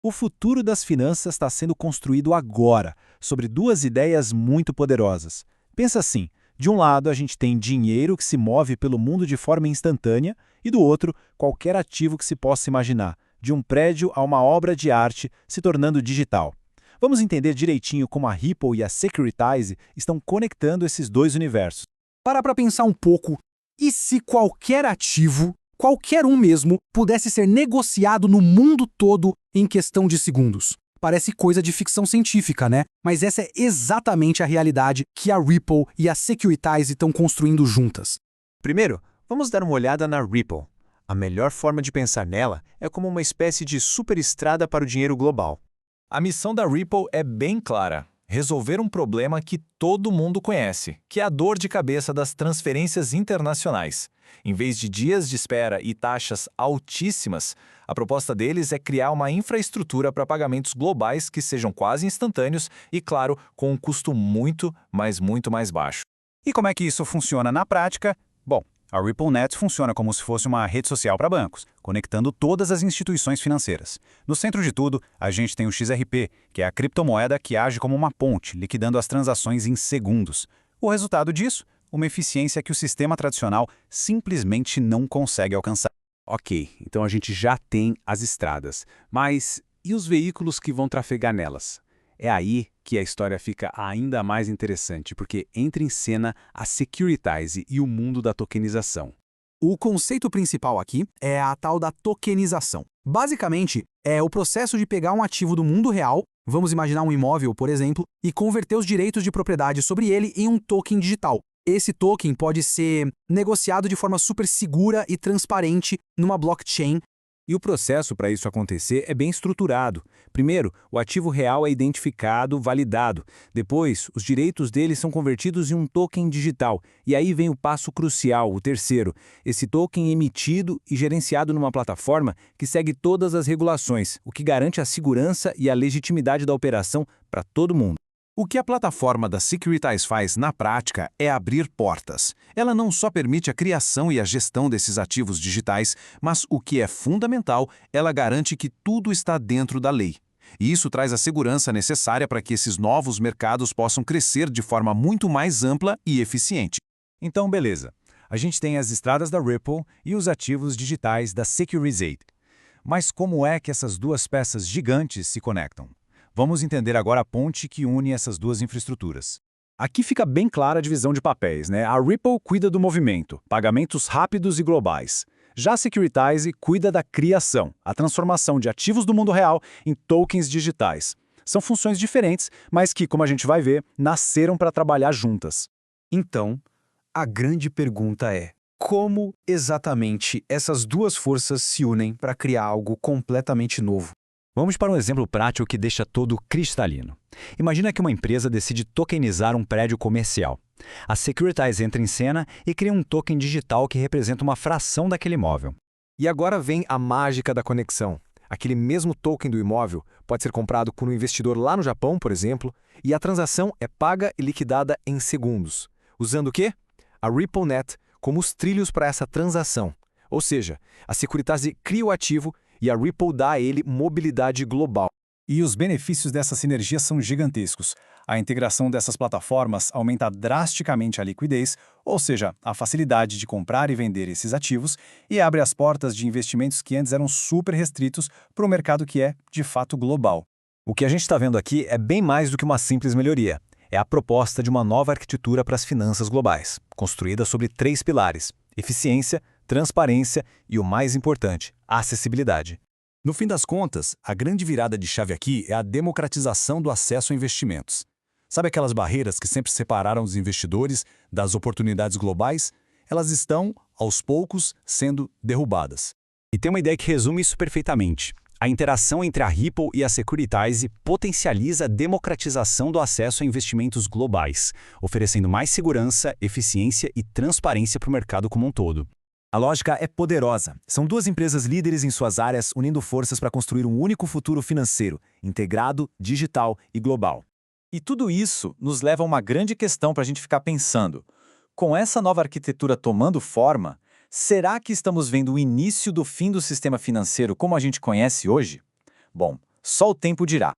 O futuro das finanças está sendo construído agora, sobre duas ideias muito poderosas. Pensa assim: de um lado, a gente tem dinheiro que se move pelo mundo de forma instantânea, e do outro, qualquer ativo que se possa imaginar, de um prédio a uma obra de arte se tornando digital. Vamos entender direitinho como a Ripple e a Securitize estão conectando esses dois universos. Para pensar um pouco, e se qualquer ativo, qualquer um mesmo, pudesse ser negociado no mundo todo em questão de segundos? Parece coisa de ficção científica, né? Mas essa é exatamente a realidade que a Ripple e a Securitize estão construindo juntas. Primeiro, vamos dar uma olhada na Ripple. A melhor forma de pensar nela é como uma espécie de superestrada para o dinheiro global. A missão da Ripple é bem clara: resolver um problema que todo mundo conhece, que é a dor de cabeça das transferências internacionais. Em vez de dias de espera e taxas altíssimas, a proposta deles é criar uma infraestrutura para pagamentos globais que sejam quase instantâneos e, claro, com um custo muito mais baixo. E como é que isso funciona na prática? Bom, a RippleNet funciona como se fosse uma rede social para bancos, conectando todas as instituições financeiras. No centro de tudo, a gente tem o XRP, que é a criptomoeda que age como uma ponte, liquidando as transações em segundos. O resultado disso? Uma eficiência que o sistema tradicional simplesmente não consegue alcançar. Ok, então a gente já tem as estradas, mas e os veículos que vão trafegar nelas? É aí que a história fica ainda mais interessante, porque entra em cena a Securitize e o mundo da tokenização. O conceito principal aqui é a tal da tokenização. Basicamente, é o processo de pegar um ativo do mundo real, vamos imaginar um imóvel, por exemplo, e converter os direitos de propriedade sobre ele em um token digital. Esse token pode ser negociado de forma super segura e transparente numa blockchain. E o processo para isso acontecer é bem estruturado. Primeiro, o ativo real é identificado, validado. Depois, os direitos dele são convertidos em um token digital. E aí vem o passo crucial, o terceiro. Esse token emitido e gerenciado numa plataforma que segue todas as regulações, o que garante a segurança e a legitimidade da operação para todo mundo. O que a plataforma da Securitize faz na prática é abrir portas. Ela não só permite a criação e a gestão desses ativos digitais, mas o que é fundamental, ela garante que tudo está dentro da lei. E isso traz a segurança necessária para que esses novos mercados possam crescer de forma muito mais ampla e eficiente. Então, beleza. A gente tem as estradas da Ripple e os ativos digitais da Securitize. Mas como é que essas duas peças gigantes se conectam? Vamos entender agora a ponte que une essas duas infraestruturas. Aqui fica bem clara a divisão de papéis, né? A Ripple cuida do movimento, pagamentos rápidos e globais. Já a Securitize cuida da criação, a transformação de ativos do mundo real em tokens digitais. São funções diferentes, mas que, como a gente vai ver, nasceram para trabalhar juntas. Então, a grande pergunta é: como exatamente essas duas forças se unem para criar algo completamente novo? Vamos para um exemplo prático que deixa tudo cristalino. Imagina que uma empresa decide tokenizar um prédio comercial. A Securitize entra em cena e cria um token digital que representa uma fração daquele imóvel. E agora vem a mágica da conexão. Aquele mesmo token do imóvel pode ser comprado por um investidor lá no Japão, por exemplo, e a transação é paga e liquidada em segundos. Usando o quê? A RippleNet como os trilhos para essa transação. Ou seja, a Securitize cria o ativo e a Ripple dá a ele mobilidade global. E os benefícios dessa sinergia são gigantescos. A integração dessas plataformas aumenta drasticamente a liquidez, ou seja, a facilidade de comprar e vender esses ativos, e abre as portas de investimentos que antes eram super restritos para um mercado que é, de fato, global. O que a gente está vendo aqui é bem mais do que uma simples melhoria. É a proposta de uma nova arquitetura para as finanças globais, construída sobre 3 pilares: eficiência, transparência e, o mais importante, acessibilidade. No fim das contas, a grande virada de chave aqui é a democratização do acesso a investimentos. Sabe aquelas barreiras que sempre separaram os investidores das oportunidades globais? Elas estão, aos poucos, sendo derrubadas. E tem uma ideia que resume isso perfeitamente. A interação entre a Ripple e a Securitize potencializa a democratização do acesso a investimentos globais, oferecendo mais segurança, eficiência e transparência para o mercado como um todo. A lógica é poderosa. São duas empresas líderes em suas áreas unindo forças para construir um único futuro financeiro, integrado, digital e global. E tudo isso nos leva a uma grande questão para a gente ficar pensando. Com essa nova arquitetura tomando forma, será que estamos vendo o início do fim do sistema financeiro como a gente conhece hoje? Bom, Só o tempo dirá.